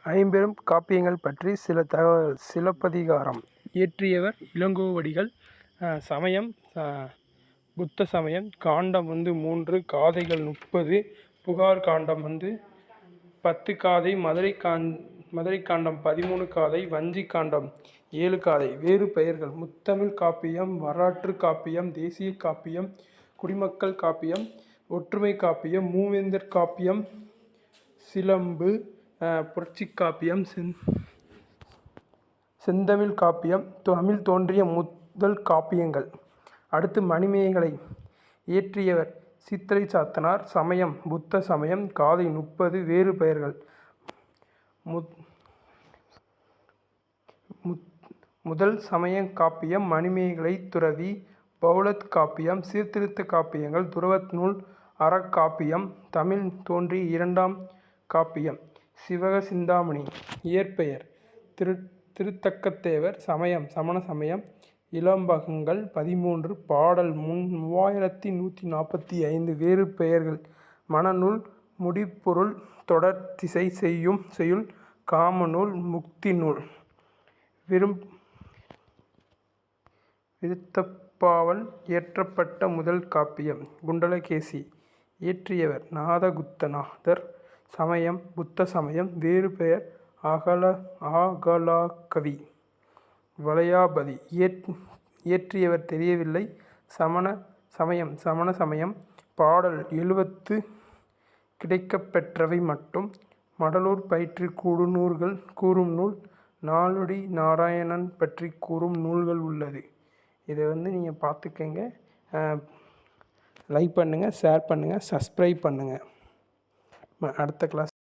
ஐம்பெரும் காப்பியங்கள் பற்றி சில தகவல்கள். சிலப்பதிகாரம் இயற்றியவர் இளங்கோவடிகள். சமயம் புத்த சமயம். காண்டம் 3, காதைகள் 30. புகார் காண்டம் 10 காதை. மதுரை காண்டம் 13 காதை. வஞ்சி காண்டம் 7 காதை. வேறு பெயர்கள்: முத்தமிழ் காப்பியம், வரலாற்று காப்பியம், தேசிய காப்பியம், குடிமக்கள் காப்பியம், ஒற்றுமை காப்பியம், மூவேந்தர் காப்பியம், சிலம்பு, புரட்சிக் காப்பியம், செந்தமிழ் காப்பியம், தமிழ் தோன்றிய முதல் காப்பியங்கள். அடுத்து மணிமேகலை இயற்றியவர் சித்திரை சாத்தனார். சமயம் புத்த சமயம். காதை 30. வேறு பெயர்கள்: முதல் சமய காப்பியம், மணிமேகலை, துறவி, பௌலத் காப்பியம், சீர்திருத்த காப்பியங்கள், துறவற நூல், அறக்காப்பியம், தமிழ் தோன்றிய இரண்டாம் காப்பியம், சிவக சிந்தாமணி. இயற்பெயர்: திருத்தக்கதேவர். சமயம் சமண சமயம். இலம்பகங்கள் 13. பாடல் 3145. வேறு பெயர்கள்: மணநூல், முடிப்பொருள், தொடர்திசை செய்யுள், காமநூல், முக்தி நூல், விருத்தப்பாவல். இயற்றப்பட்ட முதல் காப்பியம் குண்டலகேசி. இயற்றியவர் நாதகுத்தநாதர். சமயம் புத்த சமயம். வேறு பெயர்: ஆகலாகவி, வளையாபதி. இயற்றியவர் தெரியவில்லை. சமண சமயம் சமண சமயம். பாடல் 70 கிடைக்கப்பெற்றவை மட்டும். மடலூர் பற்றி கூறும் நூல், நாளடி நாராயணன் பற்றி கூறும் நூல்கள் உள்ளது. இதை நீங்கள் பார்த்துக்கங்க. லைக் பண்ணுங்கள், ஷேர் பண்ணுங்கள், சப்ஸ்கிரைப் பண்ணுங்கள். அடுத்த கிளாஸ்